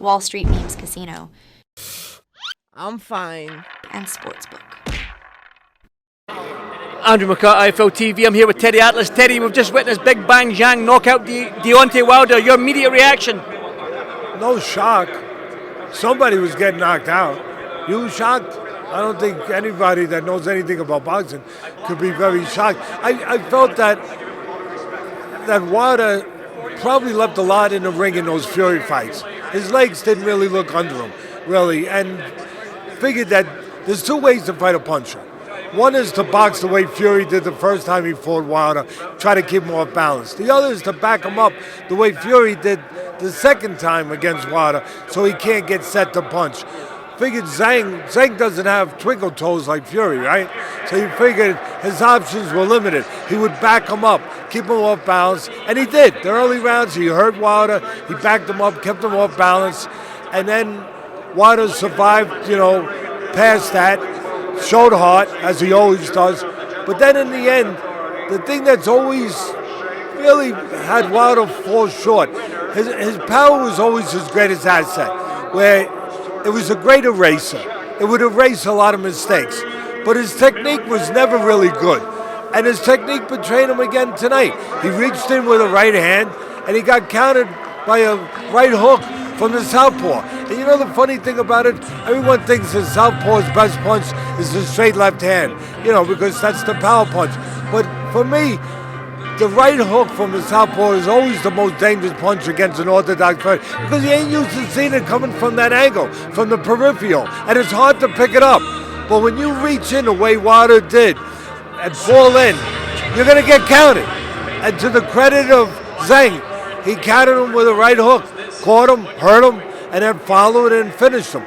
Wall Street Memes Casino, I'm fine. and Sportsbook. Andrew McCart, IFLTV. I'm here with Teddy Atlas. Teddy, we've just witnessed Big Bang ZHANG knock out Deontay Wilder. Your immediate reaction? No shock. Somebody was getting knocked out. You shocked? I don't think anybody that knows anything about boxing could be very shocked. I felt that Wilder probably left a lot in the ring in those Fury fights. His legs didn't really look under him, really, and figured that there's two ways to fight a puncher. One is to box the way Fury did the first time he fought Wilder, try to keep him off balance. The other is to back him up the way Fury did the second time against Wilder, so he can't get set to punch. Figured ZHANG doesn't have twinkle toes like Fury, right? So he figured his options were limited. He would back him up, keep him off balance, and he did. The early rounds, he hurt Wilder, he backed him up, kept him off balance, and then Wilder survived, past that, showed heart, as he always does. But then in the end, the thing that's always really had Wilder fall short, his power was always his greatest asset, where it was a great eraser. It would erase a lot of mistakes. But his technique was never really good. And his technique betrayed him again tonight. He reached in with a right hand, and he got countered by a right hook from the southpaw. And you know the funny thing about it? Everyone thinks the southpaw's best punch is the straight left hand, because that's the power punch. But for me, the right hook from the southpaw is always the most dangerous punch against an orthodox fighter because he ain't used to seeing it coming from that angle, from the peripheral, and it's hard to pick it up. But when you reach in the way Wilder did and fall in, you're going to get counted. And to the credit of ZHANG, he countered him with a right hook, caught him, hurt him, and then followed and finished him.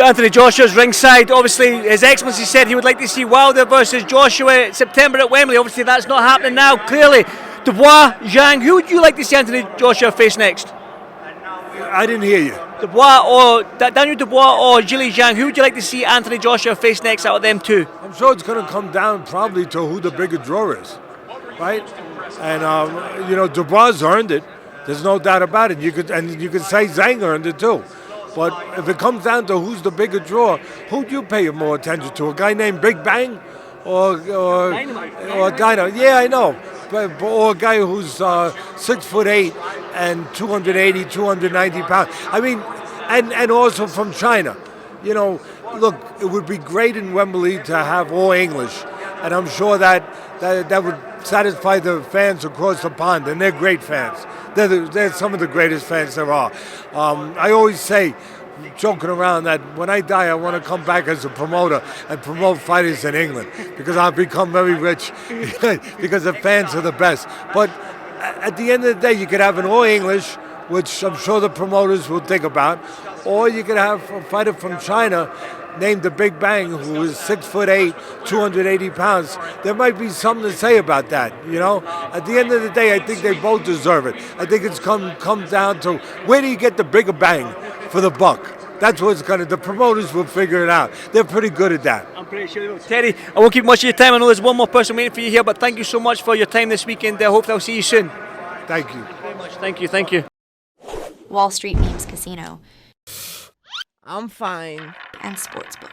Anthony Joshua's ringside. Obviously, His Excellency said he would like to see Wilder versus Joshua in September at Wembley. Obviously, that's not happening now. Clearly, Dubois, ZHANG. Who would you like to see Anthony Joshua face next? I didn't hear you. Daniel Dubois or Zhilei ZHANG. Who would you like to see Anthony Joshua face next out of them two? I'm sure it's going to come down probably to who the bigger draw is, right? And Dubois earned it. There's no doubt about it. You could say ZHANG earned it too. But if it comes down to who's the bigger draw, who do you pay more attention to? A guy named Big Bang or Dynamite? Yeah, I know. Or a guy who's 6'8" and 280, 290 pounds. I mean, and also from China. Look, it would be great in Wembley to have all English, and I'm sure that would satisfy the fans across the pond, and they're great fans. They're some of the greatest fans there are. I always say, joking around, that when I die, I want to come back as a promoter and promote fighters in England because I'll become very rich because the fans are the best. But at the end of the day, you could have an all-English, which I'm sure the promoters will think about, or you could have a fighter from China named the Big Bang, who is 6'8", 280 pounds. There might be something to say about that, At the end of the day, I think they both deserve it. I think it's come down to where do you get the bigger bang for the buck? That's what's the promoters will figure it out. They're pretty good at that. I'm pretty sure they will. Teddy, I won't keep much of your time. I know there's one more person waiting for you here, but thank you so much for your time this weekend. I hope I'll see you soon. Thank you. Very much. Thank you. Wall Street Memes Casino, I'm fine. and Sportsbook.